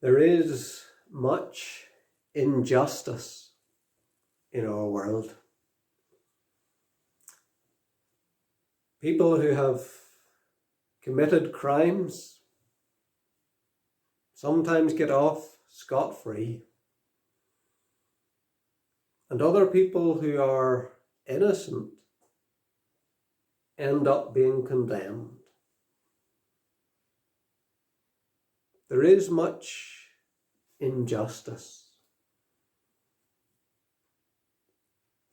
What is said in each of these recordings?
There is much injustice in our world. People who have committed crimes sometimes get off scot-free, and other people who are innocent end up being condemned. There is much injustice.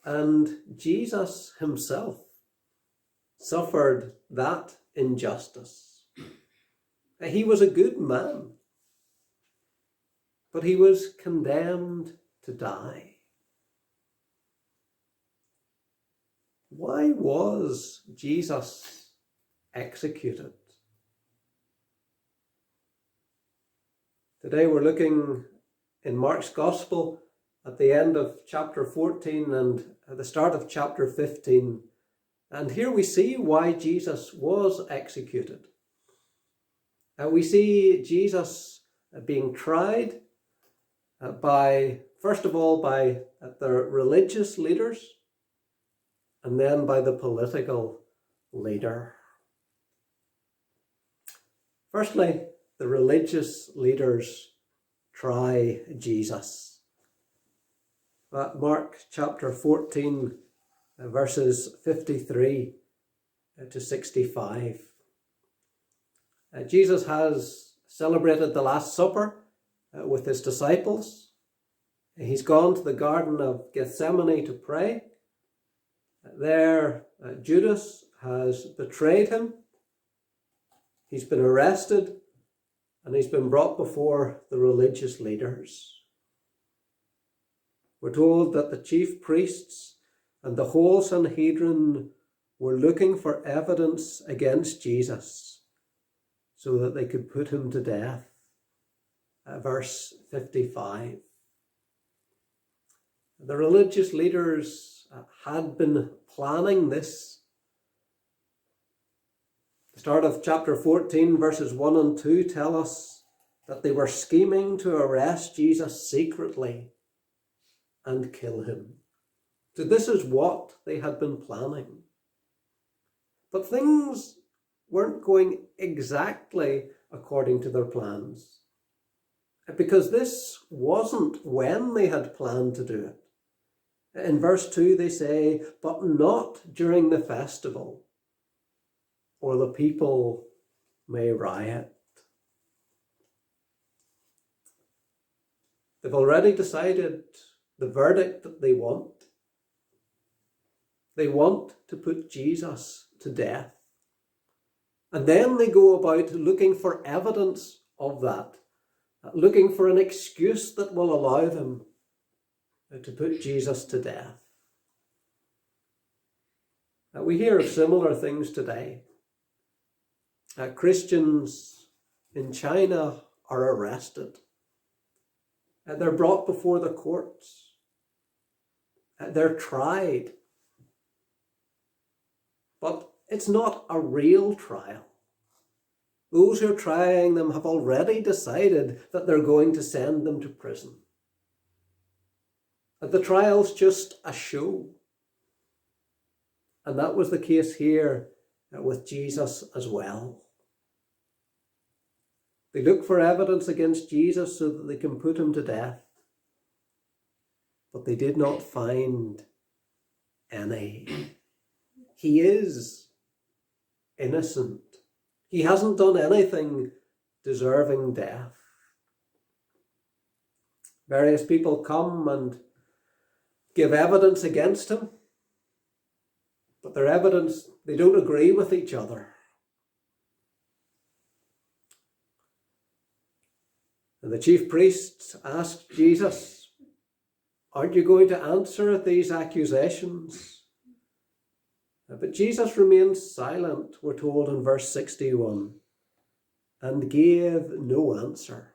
And Jesus himself suffered that injustice. He was a good man, but he was condemned to die. Why was Jesus executed? Today we're looking in Mark's Gospel at the end of chapter 14 and at the start of chapter 15. And here we see why Jesus was executed. We see Jesus being tried first of all, by the religious leaders, and then by the political leader. Firstly, the religious leaders try Jesus. Mark chapter 14, verses 53 to 65. Jesus has celebrated the Last Supper with his disciples. He's gone to the Garden of Gethsemane to pray. There, Judas has betrayed him. He's been arrested and he's been brought before the religious leaders. We're told that the chief priests and the whole Sanhedrin were looking for evidence against Jesus so that they could put him to death. Verse 55. The religious leaders had been planning this. The start of chapter 14, verses 1 and 2 tell us that they were scheming to arrest Jesus secretly and kill him. So this is what they had been planning. But things weren't going exactly according to their plans, because this wasn't when they had planned to do it. In verse 2 they say, but not during the festival, or the people may riot. They've already decided the verdict that they want. They want to put Jesus to death. And then they go about looking for evidence of that, looking for an excuse that will allow them to put Jesus to death. We hear of similar things today. Christians in China are arrested. They're brought before the courts. They're tried. But it's not a real trial. Those who are trying them have already decided that they're going to send them to prison. The trial's just a show. And that was the case here with Jesus as well. They look for evidence against Jesus so that they can put him to death. But they did not find any. He is innocent. He hasn't done anything deserving death. Various people come and give evidence against him, but their evidence, they don't agree with each other. And the chief priests asked Jesus, aren't you going to answer these accusations? But Jesus remained silent, we're told in verse 61, and gave no answer.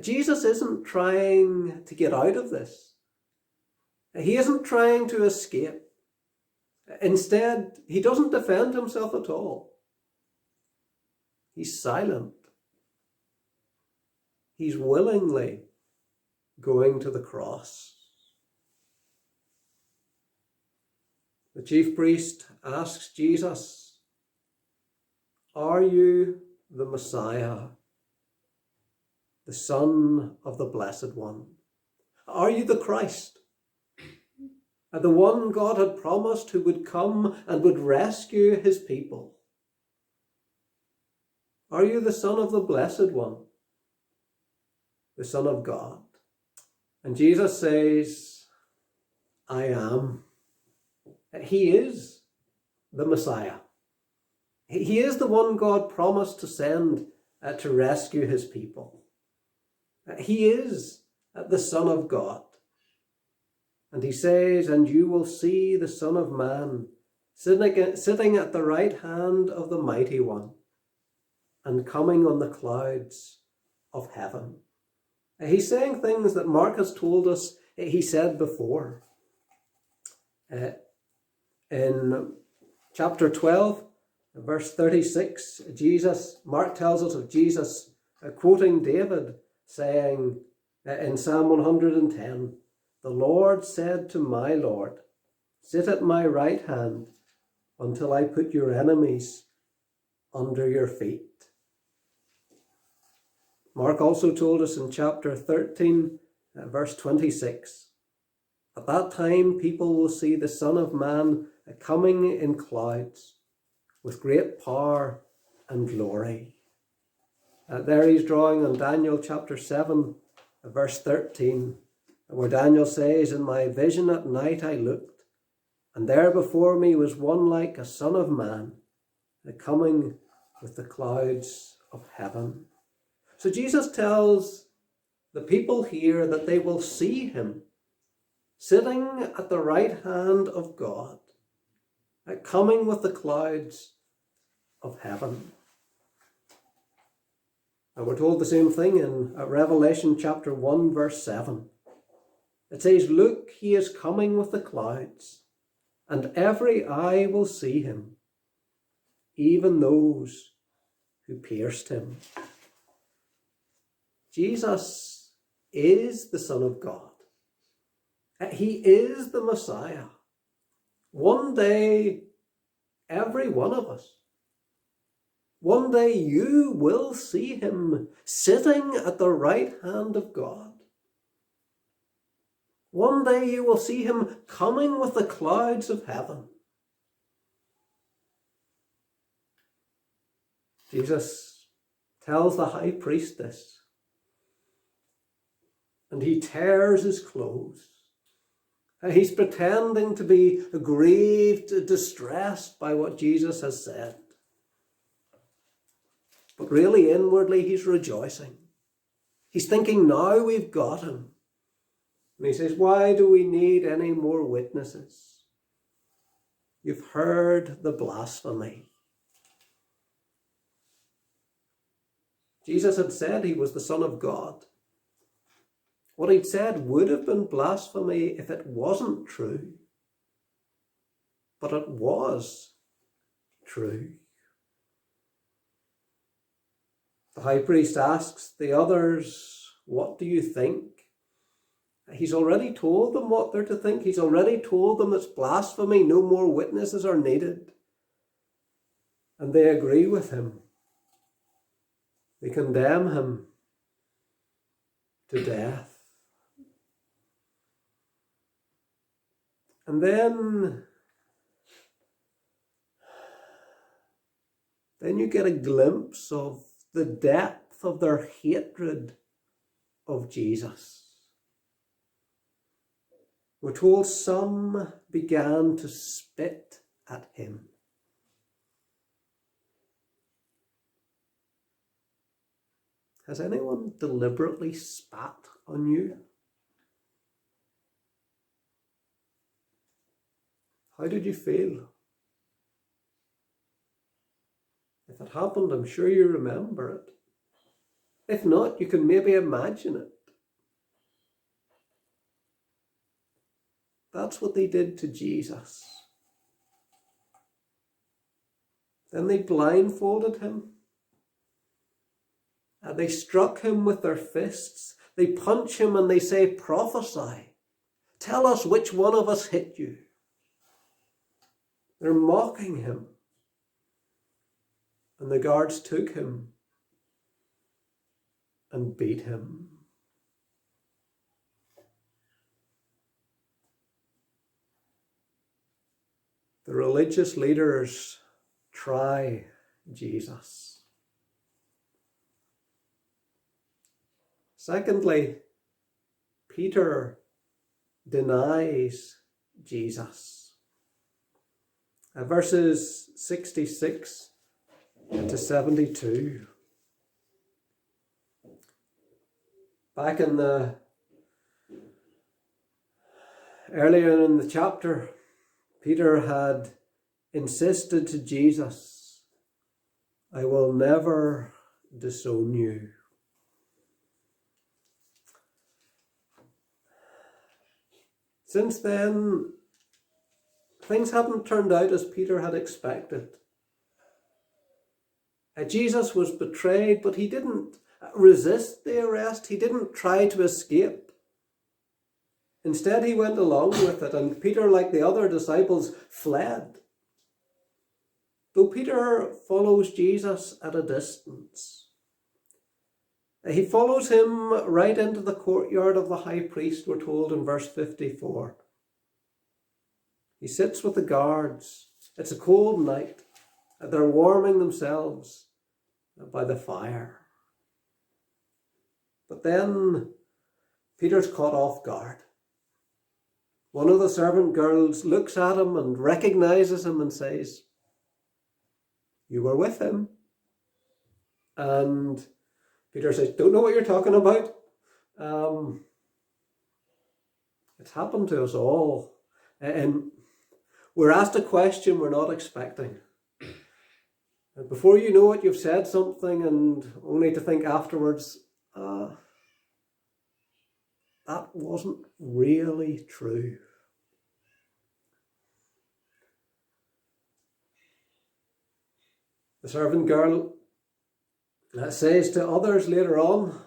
Jesus isn't trying to get out of this. He isn't trying to escape. Instead, he doesn't defend himself at all. He's silent. He's willingly going to the cross. The chief priest asks Jesus, "Are you the Messiah, the Son of the Blessed One? Are you the Christ, the one God had promised who would come and would rescue his people? Are you the Son of the Blessed One, the Son of God?" And Jesus says, "I am." He is the Messiah. He is the one God promised to send to rescue his people. He is the Son of God. And he says, "And you will see the Son of Man sitting at the right hand of the Mighty One and coming on the clouds of heaven." He's saying things that Mark has told us he said before. In chapter 12, verse 36, Mark tells us of Jesus quoting David, saying in Psalm 110, "The Lord said to my Lord, sit at my right hand until I put your enemies under your feet." Mark also told us in chapter 13, verse 26, "At that time people will see the Son of Man coming in clouds with great power and glory." There he's drawing on Daniel chapter 7, verse 13, where Daniel says, "In my vision at night I looked, and there before me was one like a son of man, coming with the clouds of heaven." So Jesus tells the people here that they will see him sitting at the right hand of God, coming with the clouds of heaven. And we're told the same thing in Revelation chapter 1, verse 7. It says, "Look, he is coming with the clouds, and every eye will see him, even those who pierced him." Jesus is the Son of God. He is the Messiah. One day, every one of us, one day you will see him sitting at the right hand of God. One day you will see him coming with the clouds of heaven. Jesus tells the high priest this, and he tears his clothes. He's pretending to be grieved, distressed by what Jesus has said. But really, inwardly, he's rejoicing. He's thinking, now we've got him. And he says, "Why do we need any more witnesses? You've heard the blasphemy." Jesus had said he was the Son of God. What he'd said would have been blasphemy if it wasn't true. But it was true. The high priest asks the others, "What do you think?" He's already told them what they're to think. He's already told them it's blasphemy. No more witnesses are needed. And they agree with him. They condemn him to death. And then you get a glimpse of the depth of their hatred of Jesus. We're told some began to spit at him. Has anyone deliberately spat on you? How did you feel? If it happened, I'm sure you remember it. If not, you can maybe imagine it. That's what they did to Jesus. Then they blindfolded him They struck him with their fists. They punch him and they say, "Prophesy. Tell us which one of us hit you." They're mocking him. And the guards took him and beat him. The religious leaders try Jesus. Secondly, Peter denies Jesus. Verses 66 to 72. Back earlier in the chapter, Peter had insisted to Jesus, "I will never disown you." Since then, things hadn't turned out as Peter had expected. Jesus was betrayed, but he didn't resist the arrest. He didn't try to escape. Instead, he went along with it, and Peter, like the other disciples, fled. Though Peter follows Jesus at a distance. He follows him right into the courtyard of the high priest, we're told in verse 54. He sits with the guards. It's a cold night. They're warming themselves by the fire. But then Peter's caught off guard. One of the servant girls looks at him and recognizes him and says, "You were with him." And Peter says, "Don't know what you're talking about. It's happened to us all." And we're asked a question we're not expecting. And before you know it, you've said something, and only to think afterwards, that wasn't really true. The servant girl says to others later on,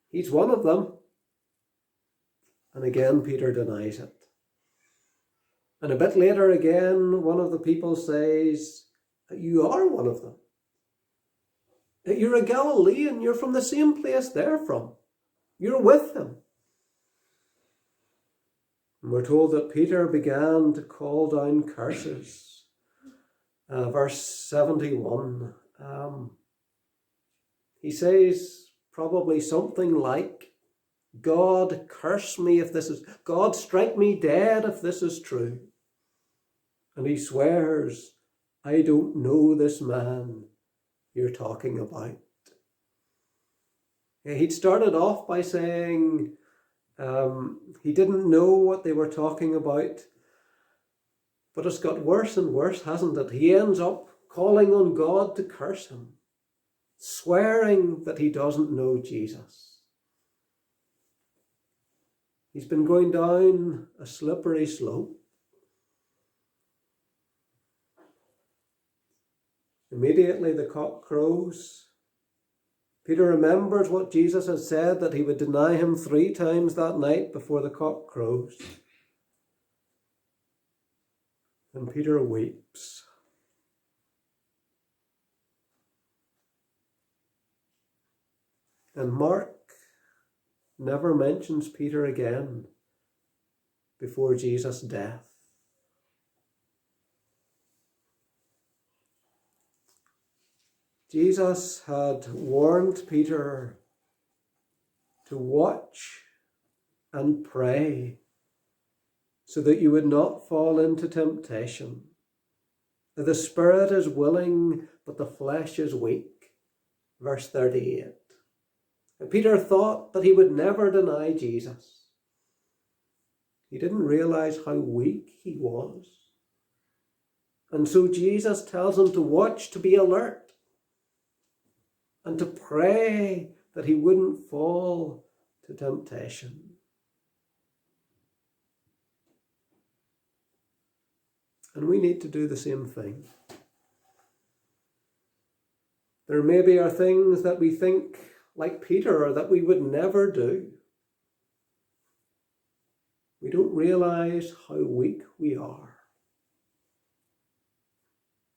"He's one of them." And again, Peter denies it. And a bit later again, one of the people says, "You are one of them. You're a Galilean. You're from the same place they're from. You're with them." And we're told that Peter began to call down curses. Verse 71. He says probably something like, "God curse me if this is, God strike me dead if this is true." And he swears, "I don't know this man you're talking about." He'd started off by saying he didn't know what they were talking about, but it's got worse and worse, hasn't it? He ends up calling on God to curse him, swearing that he doesn't know Jesus. He's been going down a slippery slope. Immediately the cock crows. Peter remembers what Jesus had said, that he would deny him 3 times that night before the cock crows. And Peter weeps. And Mark never mentions Peter again before Jesus' death. Jesus had warned Peter to watch and pray so that you would not fall into temptation. The spirit is willing, but the flesh is weak. Verse 38. And Peter thought that he would never deny Jesus. He didn't realize how weak he was. And so Jesus tells him to watch, to be alert, and to pray that he wouldn't fall to temptation. And we need to do the same thing. There maybe are things that we think, like Peter, that we would never do. We don't realize how weak we are.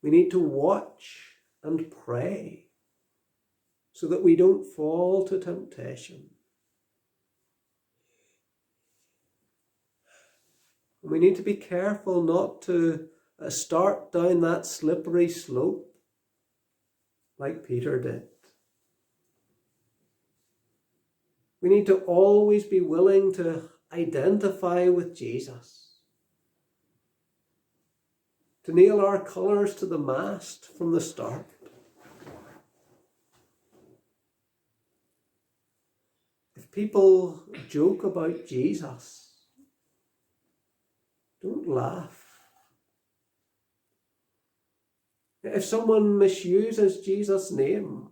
We need to watch and pray so that we don't fall to temptation. We need to be careful not to start down that slippery slope like Peter did. We need to always be willing to identify with Jesus, to nail our colours to the mast from the start. If people joke about Jesus, don't laugh. If someone misuses Jesus' name,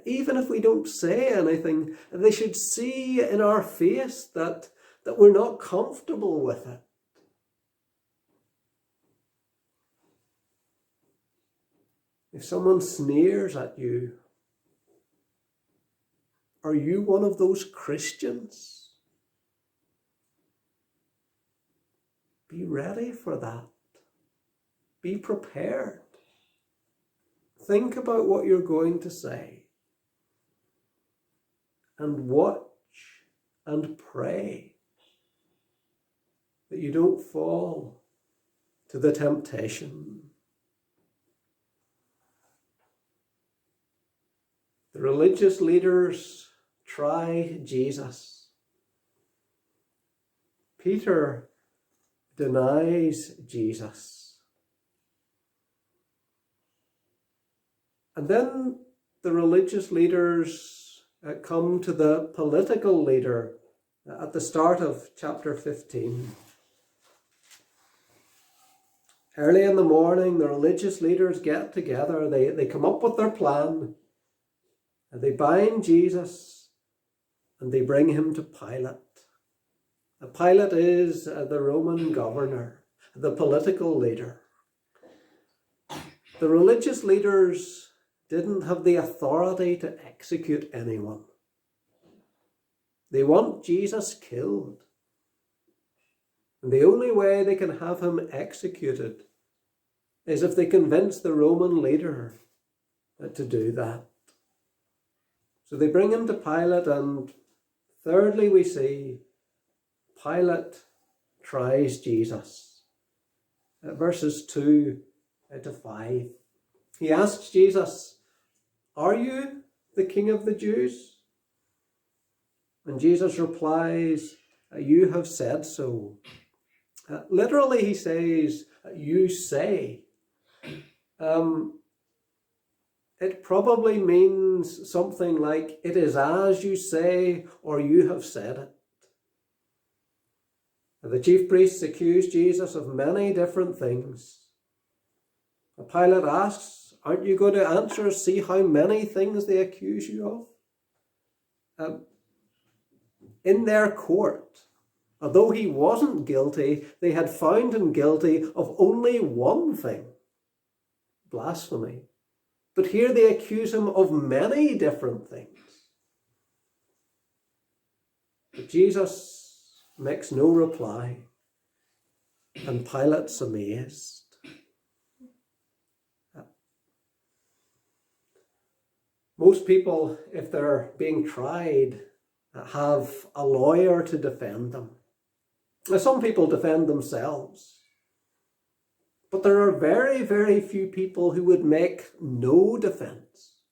even if we don't say anything, they should see in our face that we're not comfortable with it. If someone sneers at you, are you one of those Christians? Be ready for that. Be prepared. Think about what you're going to say. And watch and pray that you don't fall to the temptation. The religious leaders try Jesus. Peter denies Jesus. And then the religious leaders come to the political leader at the start of chapter 15. Early in the morning, the religious leaders get together. They come up with their plan. And they bind Jesus and they bring him to Pilate. Pilate is the Roman governor, the political leader. The religious leaders didn't have the authority to execute anyone. They want Jesus killed. And the only way they can have him executed is if they convince the Roman leader to do that. So they bring him to Pilate, and thirdly we see Pilate tries Jesus. Verses 2 to 5. He asks Jesus, "Are you the King of the Jews?" And Jesus replies, "You have said so." Literally he says, "You say." It probably means something like, "It is as you say," or "You have said it." The chief priests accused Jesus of many different things. Pilate asks, "Aren't you going to answer? See how many things they accuse you of?" In their court, although he wasn't guilty, they had found him guilty of only one thing: blasphemy. But here they accuse him of many different things. But Jesus makes no reply, and Pilate's amazed. Most people, if they're being tried, have a lawyer to defend them. Some people defend themselves. But there are very, very few people who would make no defense.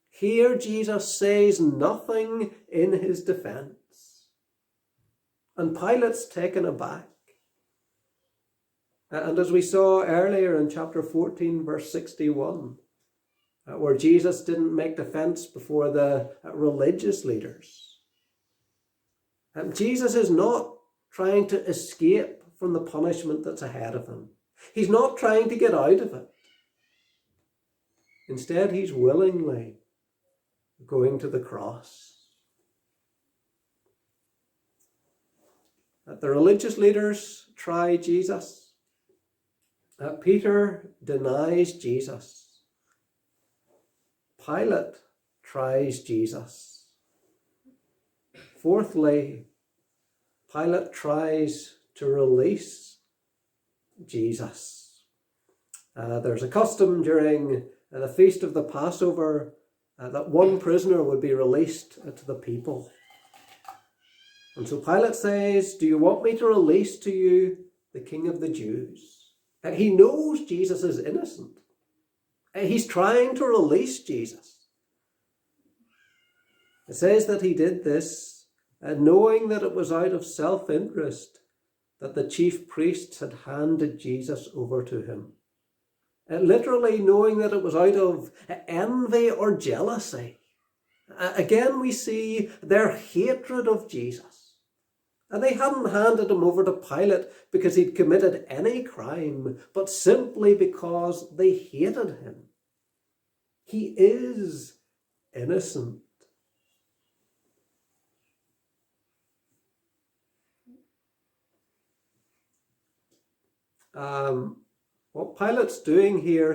Here Jesus says nothing in his defense. And Pilate's taken aback. And as we saw earlier in chapter 14, verse 61, where Jesus didn't make defense before the religious leaders. Jesus is not trying to escape from the punishment that's ahead of him. He's not trying to get out of it. Instead, he's willingly going to the cross. The religious leaders try Jesus. Peter denies Jesus. Pilate tries Jesus. Fourthly, Pilate tries to release Jesus. There's a custom during the feast of the Passover that one prisoner would be released to the people. And so Pilate says, "Do you want me to release to you the King of the Jews?" He knows Jesus is innocent. He's trying to release Jesus. It says that he did this knowing that it was out of self-interest that the chief priests had handed Jesus over to him. Literally knowing that it was out of envy or jealousy. Again, we see their hatred of Jesus. And they hadn't handed him over to Pilate because he'd committed any crime, but simply because they hated him. He is innocent. What Pilate's doing here,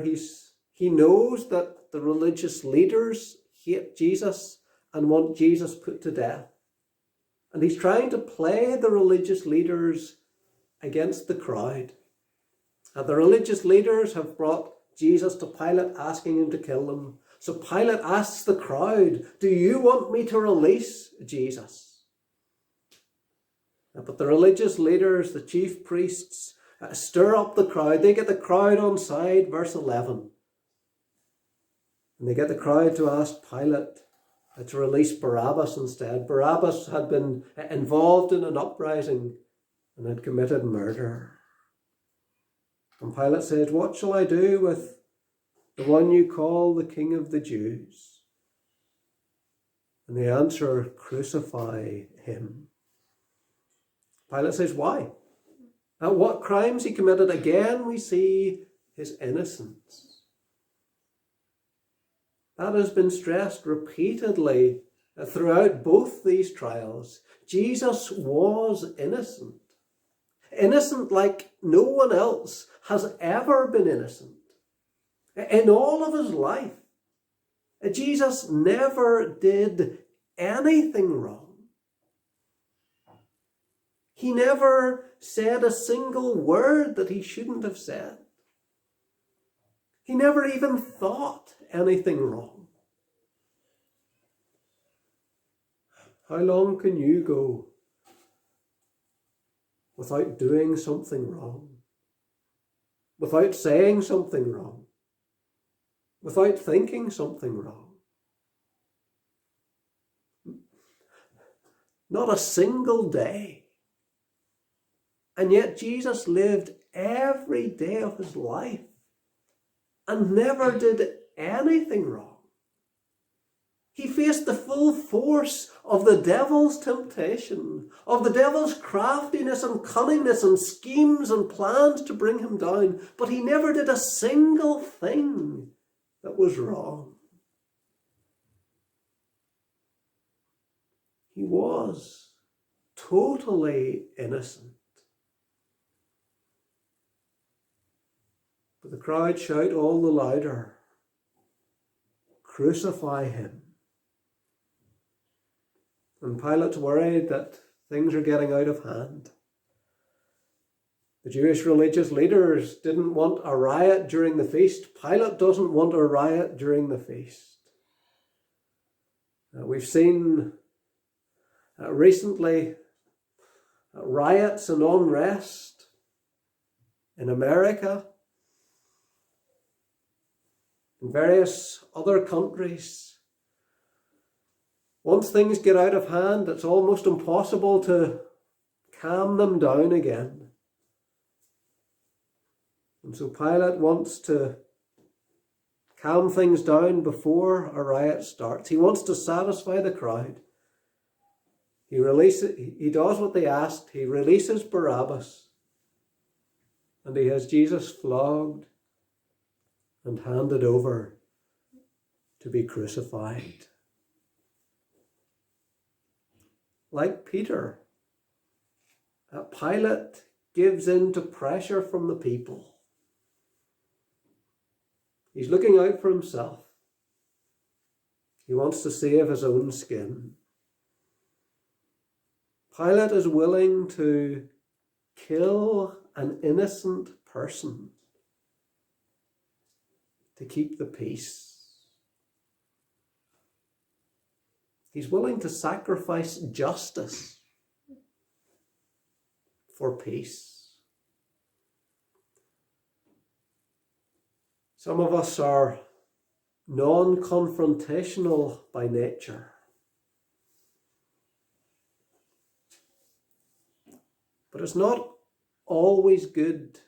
he knows that the religious leaders hate Jesus and want Jesus put to death. And he's trying to play the religious leaders against the crowd. And the religious leaders have brought Jesus to Pilate asking him to kill them. So Pilate asks the crowd, "Do you want me to release Jesus?" But the religious leaders, the chief priests, stir up the crowd. They get the crowd on side, verse 11. And they get the crowd to ask Pilate to release Barabbas instead. Barabbas had been involved in an uprising and had committed murder. And Pilate says, "What shall I do with the one you call the King of the Jews?" And they answer, "Crucify him." Pilate says, "Why?" What crimes he committed? Again, we see his innocence. That has been stressed repeatedly throughout both these trials. Jesus was innocent. Innocent like no one else has ever been innocent. In all of his life, Jesus never did anything wrong. He never said a single word that he shouldn't have said. He never even thought anything wrong. How long can you go without doing something wrong? Without saying something wrong? Without thinking something wrong? Not a single day. And yet Jesus lived every day of his life and never did anything wrong. He faced the full force of the devil's temptation, of the devil's craftiness and cunningness and schemes and plans to bring him down, but he never did a single thing that was wrong. He was totally innocent. But the crowd shout all the louder, "Crucify him." And Pilate's worried that things are getting out of hand. The Jewish religious leaders didn't want a riot during the feast. Pilate doesn't want a riot during the feast. We've seen recently riots and unrest in America, in various other countries. Once things get out of hand, it's almost impossible to calm them down again. And so Pilate wants to calm things down before a riot starts. He wants to satisfy the crowd. He does what they asked. He releases Barabbas. And he has Jesus flogged and handed over to be crucified. Like Peter, Pilate gives in to pressure from the people. He's looking out for himself. He wants to save his own skin. Pilate is willing to kill an innocent person to keep the peace. He's willing to sacrifice justice for peace. Some of us are non-confrontational by nature. But it's not always good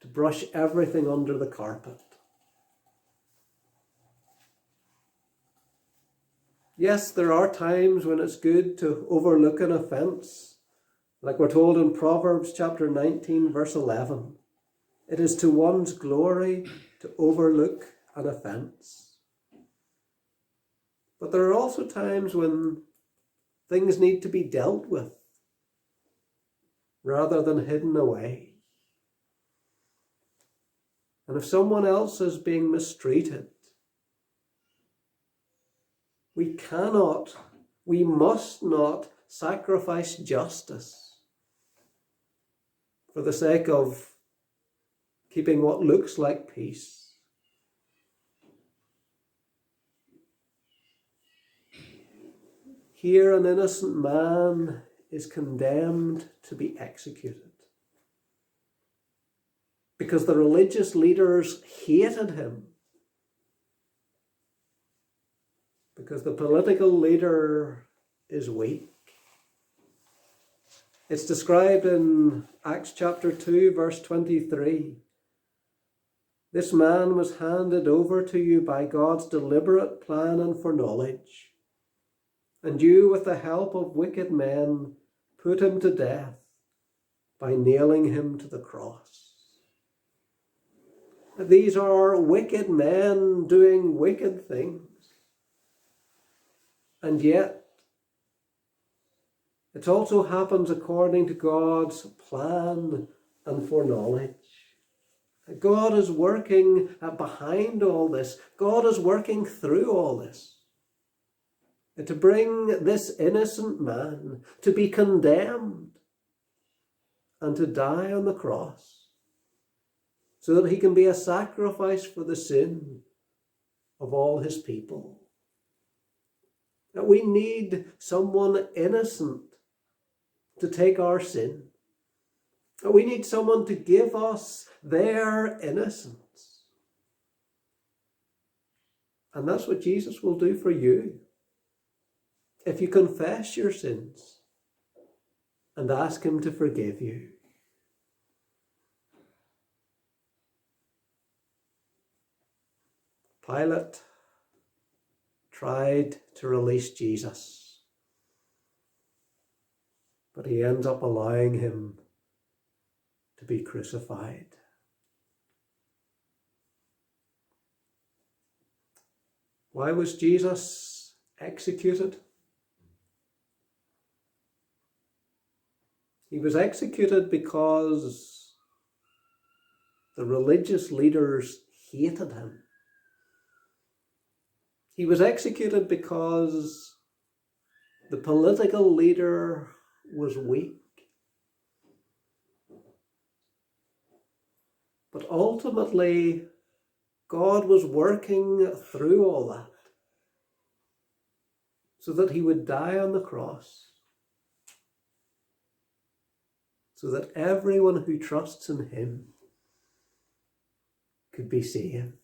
to brush everything under the carpet. Yes, there are times when it's good to overlook an offence, like we're told in Proverbs chapter 19, verse 11. It is to one's glory to overlook an offence. But there are also times when things need to be dealt with rather than hidden away. And if someone else is being mistreated, we must not sacrifice justice for the sake of keeping what looks like peace. Here an innocent man is condemned to be executed because the religious leaders hated him, because the political leader is weak. It's described in Acts chapter 2, verse 23. This man was handed over to you by God's deliberate plan and foreknowledge, and you, with the help of wicked men, put him to death by nailing him to the cross. These are wicked men doing wicked things. And yet, it also happens according to God's plan and foreknowledge. God is working behind all this. God is working through all this. To bring this innocent man to be condemned and to die on the cross so that he can be a sacrifice for the sin of all his people. That we need someone innocent to take our sin. That we need someone to give us their innocence. And that's what Jesus will do for you. If you confess your sins and ask him to forgive you. Pilate tried to release Jesus, but he ends up allowing him to be crucified. Why was Jesus executed? He was executed because the religious leaders hated him. He was executed because the political leader was weak. But ultimately, God was working through all that so that he would die on the cross, so that everyone who trusts in him could be saved.